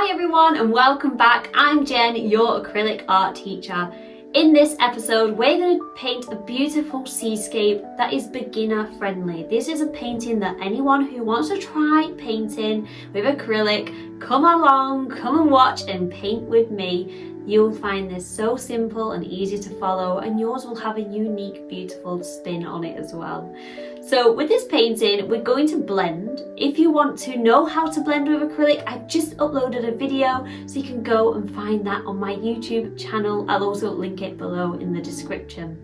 Hi everyone and welcome back. I'm Jen, your acrylic art teacher. In this episode, we're going to paint a beautiful seascape that is beginner friendly. This is a painting that anyone who wants to try painting with acrylic, come along, come and watch and paint with me. You'll find this so simple and easy to follow, and yours will have a unique, beautiful spin on it as well. So with this painting, we're going to blend. If you want to know how to blend with acrylic, I've just uploaded a video, so you can go and find that on my YouTube channel. I'll also link it below in the description.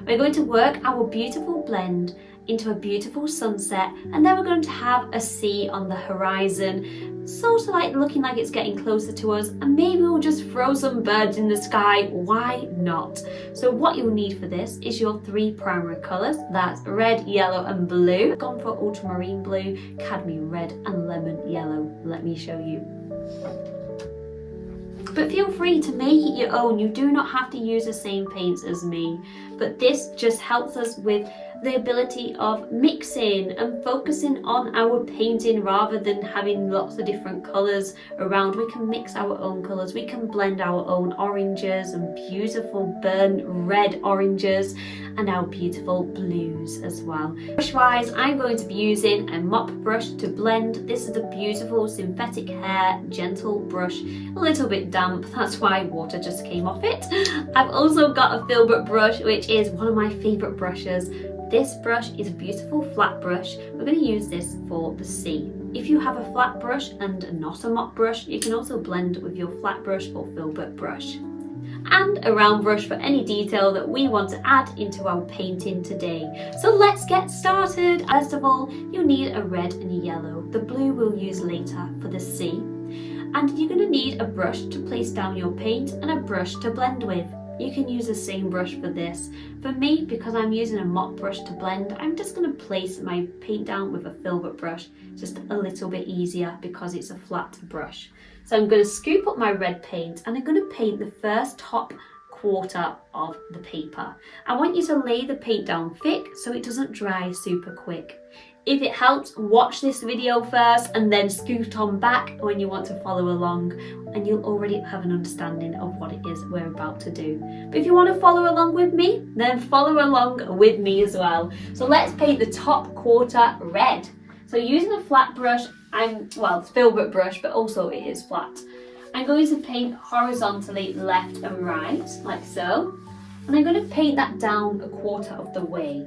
We're going to work our beautiful blend into a beautiful sunset, and then we're going to have a sea on the horizon, sort of like looking like it's getting closer to us, and maybe we'll just throw some birds in the sky. Why not? So what you'll need for this is your three primary colours. That's red, yellow and blue. I've gone for ultramarine blue, cadmium red and lemon yellow. Let me show you. But feel free to make it your own. You do not have to use the same paints as me, but this just helps us with the ability of mixing and focusing on our painting rather than having lots of different colours around. We can mix our own colours, we can blend our own oranges and beautiful burnt red oranges and our beautiful blues as well. Brush wise, I'm going to be using a mop brush to blend. This is a beautiful synthetic hair gentle brush, a little bit damp, that's why water just came off it. I've also got a filbert brush, which is one of my favourite brushes. This brush is a beautiful flat brush. We're going to use this for the sea. If you have a flat brush and not a mop brush, you can also blend with your flat brush or filbert brush. And a round brush for any detail that we want to add into our painting today. So let's get started. First of all, you'll need a red and a yellow. The blue we'll use later for the sea. And you're going to need a brush to place down your paint and a brush to blend with. You can use the same brush for this. For me, because I'm using a mop brush to blend, I'm just going to place my paint down with a filbert brush, just a little bit easier because it's a flat brush. So I'm going to scoop up my red paint and I'm going to paint the first top quarter of the paper. I want you to lay the paint down thick so it doesn't dry super quick. If it helps, watch this video first and then scoot on back when you want to follow along, and you'll already have an understanding of what it is we're about to do. But if you want to follow along with me, then follow along with me as well. So let's paint the top quarter red. So using a flat brush, it's filbert brush, but also it is flat. I'm going to paint horizontally left and right, like so. And I'm going to paint that down a quarter of the way,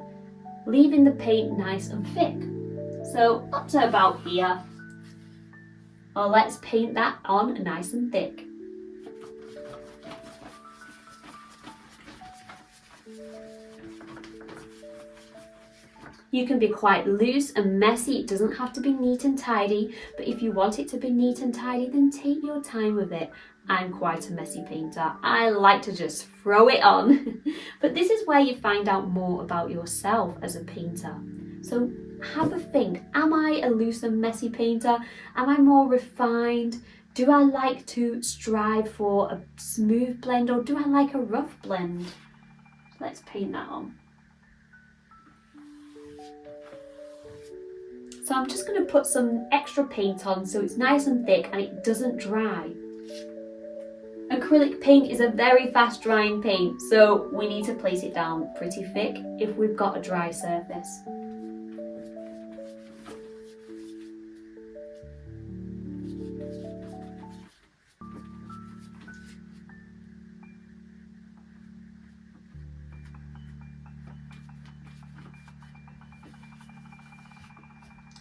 leaving the paint nice and thick. So up to about here. Or let's paint that on nice and thick. You can be quite loose and messy. It doesn't have to be neat and tidy, but if you want it to be neat and tidy, then take your time with it. I'm quite a messy painter. I like to just throw it on. But this is where you find out more about yourself as a painter. So have a think. Am I a loose and messy painter? Am I more refined? Do I like to strive for a smooth blend, or do I like a rough blend? Let's paint that on. So I'm just going to put some extra paint on so it's nice and thick and it doesn't dry. Acrylic paint is a very fast drying paint, so we need to place it down pretty thick if we've got a dry surface.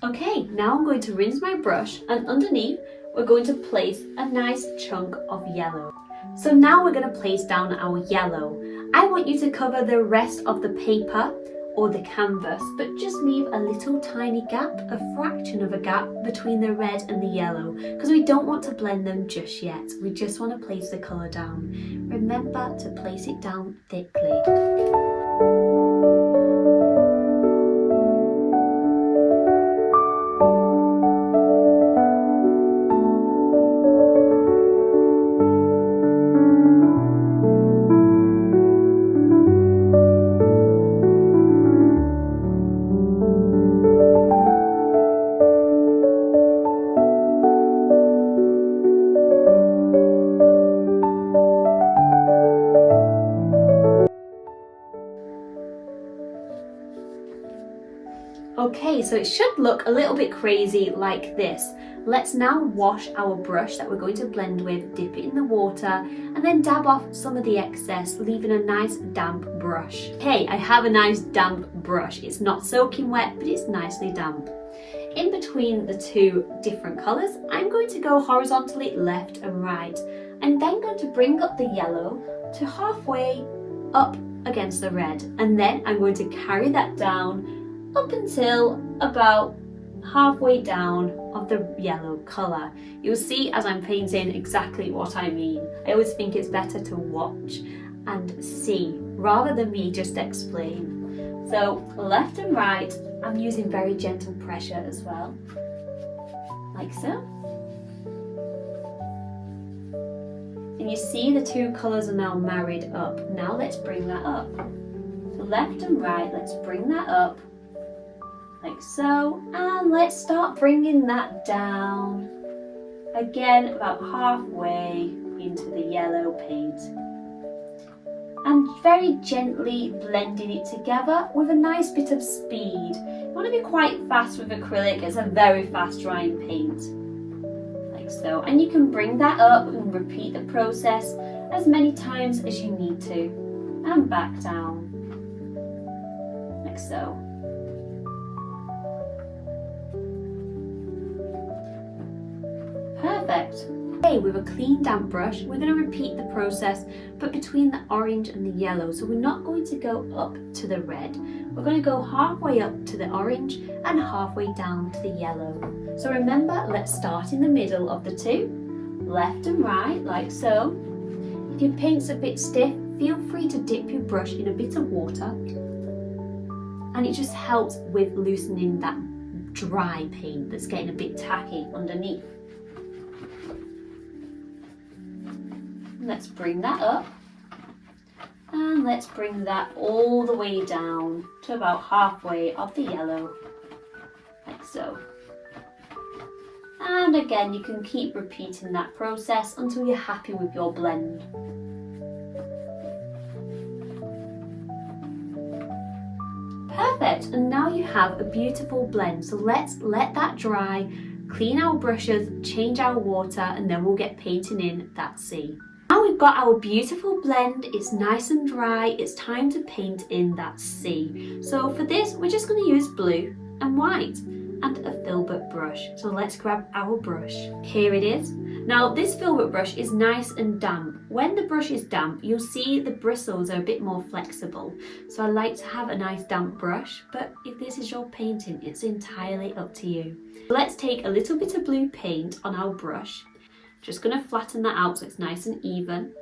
Okay, now I'm going to rinse my brush, and underneath we're going to place a nice chunk of yellow. So now we're going to place down our yellow. I want you to cover the rest of the paper or the canvas, but just leave a little tiny gap, a fraction of a gap between the red and the yellow, because we don't want to blend them just yet. We just want to place the colour down. Remember to place it down thickly. Okay, so it should look a little bit crazy like this. Let's now wash our brush that we're going to blend with, dip it in the water, and then dab off some of the excess, leaving a nice damp brush. Okay, I have a nice damp brush. It's not soaking wet, but it's nicely damp. In between the two different colours, I'm going to go horizontally left and right. I'm then going to bring up the yellow to halfway up against the red, and then I'm going to carry that down up until about halfway down of the yellow colour. You'll see as I'm painting exactly what I mean. I always think it's better to watch and see rather than me just explain. So left and right, I'm using very gentle pressure as well, like so. And you see the two colours are now married up. Now let's bring that up. So left and right, let's bring that up like so, and let's start bringing that down again about halfway into the yellow paint, and very gently blending it together with a nice bit of speed. You want to be quite fast with acrylic. It's a very fast drying paint, like so, and you can bring that up and repeat the process as many times as you need to, and back down like so. Perfect. Okay, with a clean damp brush, we're going to repeat the process, but between the orange and the yellow. So we're not going to go up to the red. We're going to go halfway up to the orange and halfway down to the yellow. So remember, let's start in the middle of the two, left and right, like so. If your paint's a bit stiff, feel free to dip your brush in a bit of water, and it just helps with loosening that dry paint that's getting a bit tacky underneath. Let's bring that up, and let's bring that all the way down to about halfway of the yellow, like so. And again, you can keep repeating that process until you're happy with your blend. Perfect, and now you have a beautiful blend. So let's let that dry, clean our brushes, change our water, and then we'll get painting in that sea. Now we've got our beautiful blend, it's nice and dry, it's time to paint in that sea. So for this, we're just going to use blue and white and a filbert brush. So let's grab our brush. Here it is. Now this filbert brush is nice and damp. When the brush is damp, you'll see the bristles are a bit more flexible. So I like to have a nice damp brush, but if this is your painting, it's entirely up to you. Let's take a little bit of blue paint on our brush. Just going to flatten that out so it's nice and even.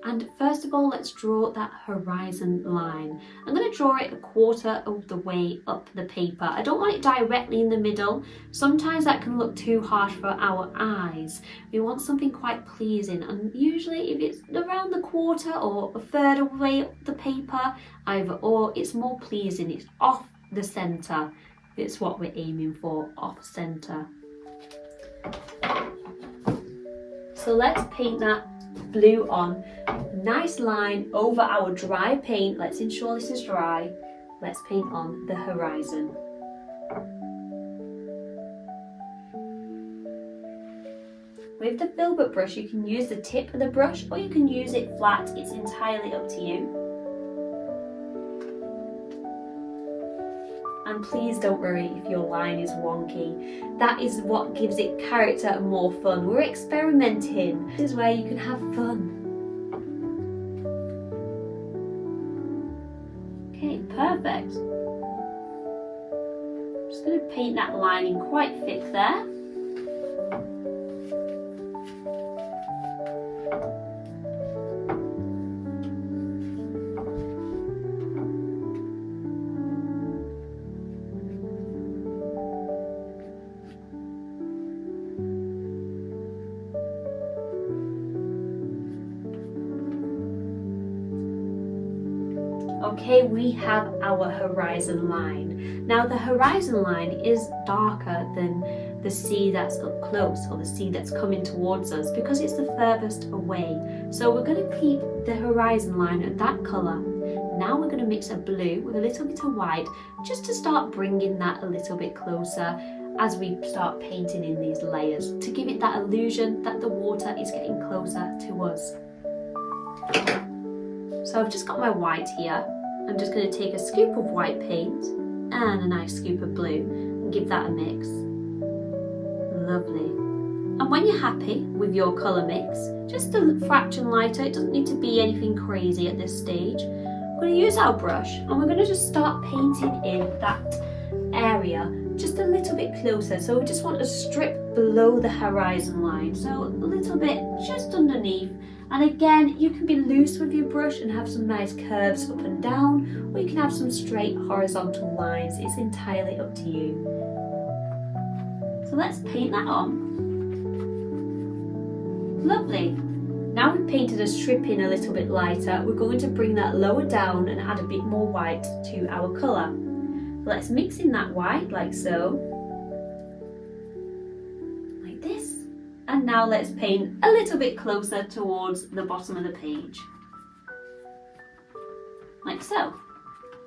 And first of all, let's draw that horizon line. I'm going to draw it a quarter of the way up the paper. I don't want it directly in the middle. Sometimes that can look too harsh for our eyes. We want something quite pleasing, and usually if it's around the quarter or a third of the way up the paper, either or, it's more pleasing. It's off the centre. It's what we're aiming for, off centre. So let's paint that blue on. Nice line over our dry paint. Let's ensure this is dry. Let's paint on the horizon. With the filbert brush, you can use the tip of the brush or you can use it flat. It's entirely up to you. And please don't worry if your line is wonky. That is what gives it character and more fun. We're experimenting. This is where you can have fun. Okay, perfect. I'm just going to paint that line in quite thick there. Okay, we have our horizon line. Now the horizon line is darker than the sea that's up close or the sea that's coming towards us because it's the furthest away. So we're going to keep the horizon line at that colour. Now we're going to mix a blue with a little bit of white just to start bringing that a little bit closer as we start painting in these layers, to give it that illusion that the water is getting closer to us. So I've just got my white here. I'm just going to take a scoop of white paint and a nice scoop of blue and give that a mix. Lovely. And when you're happy with your colour mix, just a fraction lighter, it doesn't need to be anything crazy at this stage. We're going to use our brush and we're going to just start painting in that area just a little bit closer. So we just want to strip below the horizon line, so a little bit just underneath. And again, you can be loose with your brush and have some nice curves up and down, or you can have some straight horizontal lines. It's entirely up to you. So let's paint that on. Lovely. Now we've painted a strip in a little bit lighter, we're going to bring that lower down and add a bit more white to our colour. Let's mix in that white like so, like this. And now let's paint a little bit closer towards the bottom of the page, like so.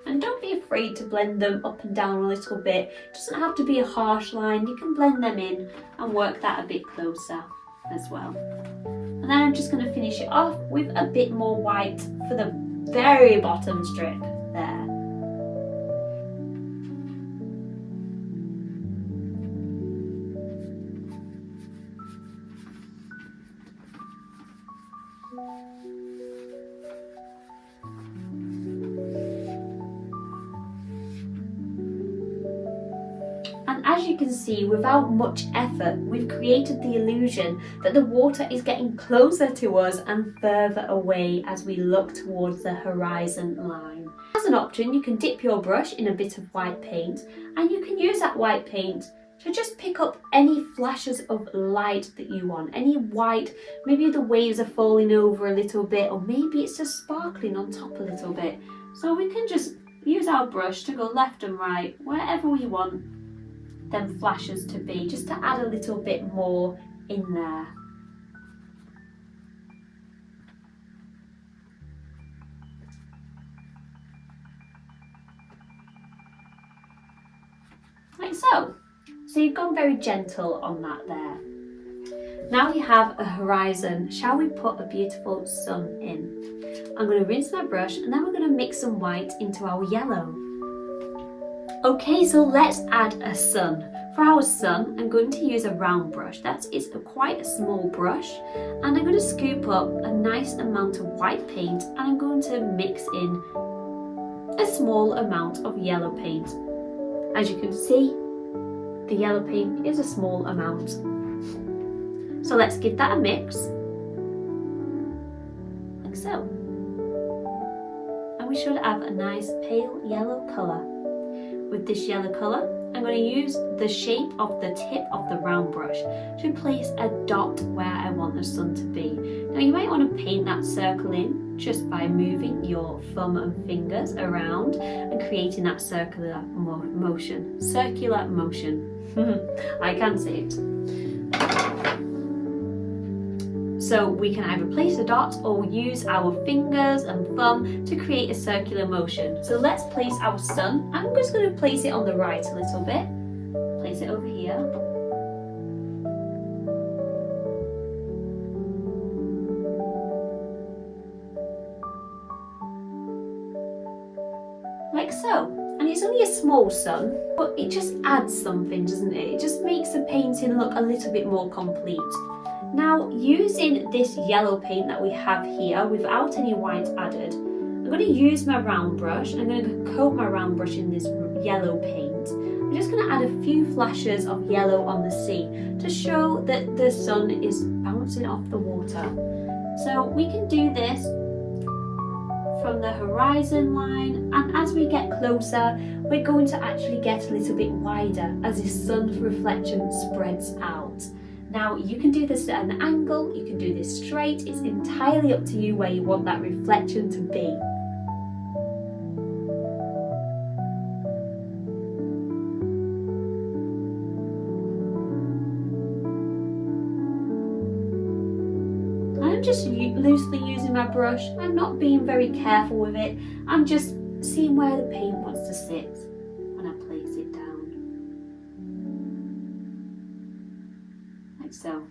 And don't be afraid to blend them up and down a little bit. It doesn't have to be a harsh line, you can blend them in and work that a bit closer as well. And then I'm just going to finish it off with a bit more white for the very bottom strip there. And as you can see, without much effort, we've created the illusion that the water is getting closer to us and further away as we look towards the horizon line. As an option, you can dip your brush in a bit of white paint, and you can use that white paint to just pick up any flashes of light that you want. Any white, maybe the waves are falling over a little bit, or maybe it's just sparkling on top a little bit. So we can just use our brush to go left and right, wherever we want them flashes to be, just to add a little bit more in there. Like so. So you've gone very gentle on that there. Now we have a horizon. Shall we put a beautiful sun in? I'm going to rinse my brush and then we're going to mix some white into our yellow. Okay, so let's add a sun. For our sun, I'm going to use a round brush. It's quite a small brush, and I'm going to scoop up a nice amount of white paint and I'm going to mix in a small amount of yellow paint. As you can see, the yellow paint is a small amount. So let's give that a mix, like so. And we should have a nice pale yellow colour. With this yellow colour, I'm going to use the shape of the tip of the round brush to place a dot where I want the sun to be. Now you might want to paint that circle in just by moving your thumb and fingers around and creating that circular motion. Circular motion. I can say it. So we can either place a dot or use our fingers and thumb to create a circular motion. So let's place our sun. I'm just going to place it on the right a little bit. Place it over here. Like so. And it's only a small sun, but it just adds something, doesn't it? It just makes the painting look a little bit more complete. Now, using this yellow paint that we have here without any white added, I'm going to use my round brush. I'm going to coat my round brush in this yellow paint. I'm just going to add a few flashes of yellow on the sea to show that the sun is bouncing off the water. So we can do this from the horizon line, and as we get closer, we're going to actually get a little bit wider as the sun's reflection spreads out. Now you can do this at an angle, you can do this straight, it's entirely up to you where you want that reflection to be. I'm just loosely using my brush. I'm not being very careful with it. I'm just seeing where the paint wants to sit when I place it down. Like so.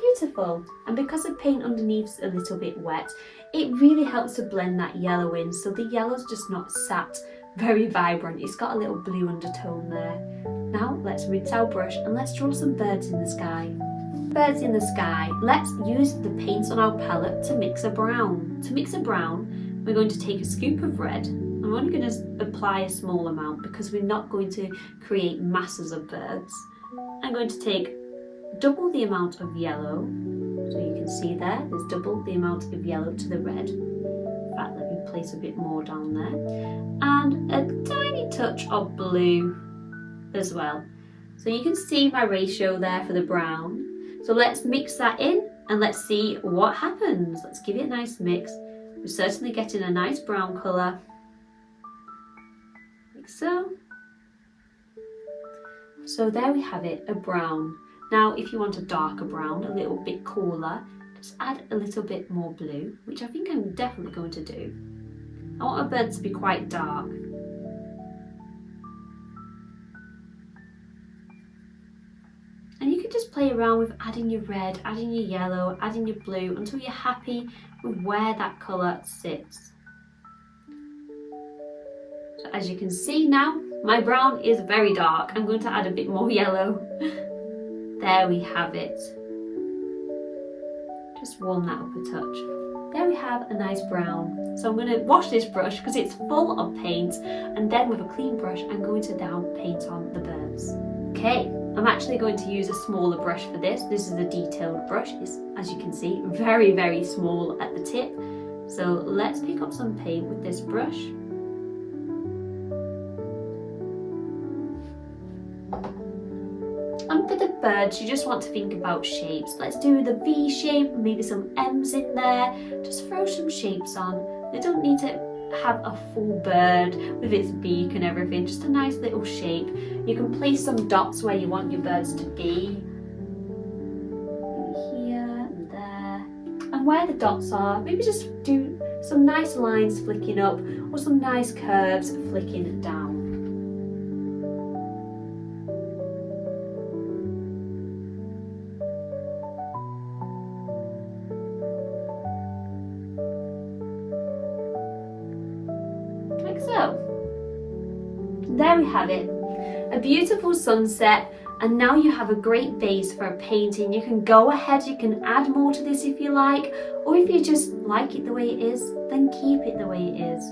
Beautiful. And because the paint underneath is a little bit wet, it really helps to blend that yellow in, so the yellow's just not sat very vibrant. It's got a little blue undertone there. Now let's rinse our brush and let's draw some birds in the sky. Birds in the sky. Let's use the paints on our palette to mix a brown. To mix a brown, we're going to take a scoop of red. I'm only going to apply a small amount because we're not going to create masses of birds. I'm going to take double the amount of yellow. So you can see there's double the amount of yellow to the red. In fact, let me place a bit more down there. And a tiny touch of blue as well. So you can see my ratio there for the brown. So let's mix that in and let's see what happens. Let's give it a nice mix. We're certainly getting a nice brown colour. Like so. So there we have it, a brown. Now if you want a darker brown, a little bit cooler, just add a little bit more blue, which I think I'm definitely going to do. I want our bird to be quite dark. And you can just play around with adding your red, adding your yellow, adding your blue until you're happy with where that colour sits. So as you can see now, my brown is very dark. I'm going to add a bit more yellow. There we have it. Just warm that up a touch. There we have a nice brown. So I'm going to wash this brush because it's full of paint, and then with a clean brush I'm going to now paint on the birds. Okay, I'm actually going to use a smaller brush for this. This is a detailed brush. It's, as you can see, very, very small at the tip. So let's pick up some paint with this brush. And for the birds, you just want to think about shapes. Let's do the V shape, maybe some M's in there. Just throw some shapes on. They don't need to have a full bird with its beak and everything, just a nice little shape. You can place some dots where you want your birds to be. Maybe here and there. And where the dots are, maybe just do some nice lines flicking up or some nice curves flicking down. So, there we have it, a beautiful sunset, and now you have a great base for a painting. You can go ahead, you can add more to this if you like, or if you just like it the way it is, then keep it the way it is.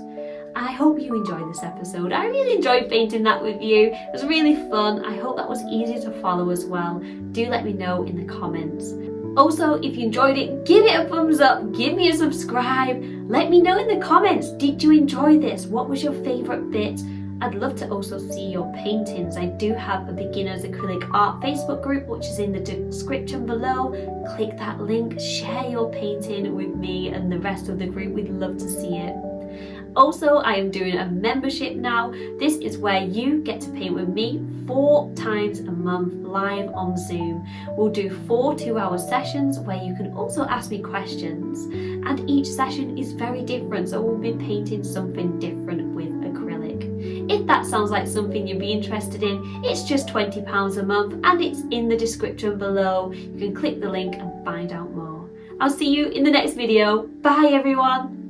I hope you enjoyed this episode. I really enjoyed painting that with you. It was really fun. I hope that was easy to follow as well. Do let me know in the comments. Also, if you enjoyed it, give it a thumbs up, give me a subscribe. Let me know in the comments, did you enjoy this? What was your favourite bit? I'd love to also see your paintings. I do have a beginners acrylic art Facebook group, which is in the description below. Click that link, share your painting with me and the rest of the group. We'd love to see it. Also, I am doing a membership now. This is where you get to paint with me 4 times a month live on Zoom. We'll do 4 2-hour sessions where you can also ask me questions, and each session is very different, so we'll be painting something different with acrylic. If that sounds like something you'd be interested in, it's just £20 a month and it's in the description below. You can click the link and find out more. I'll see you in the next video. Bye everyone.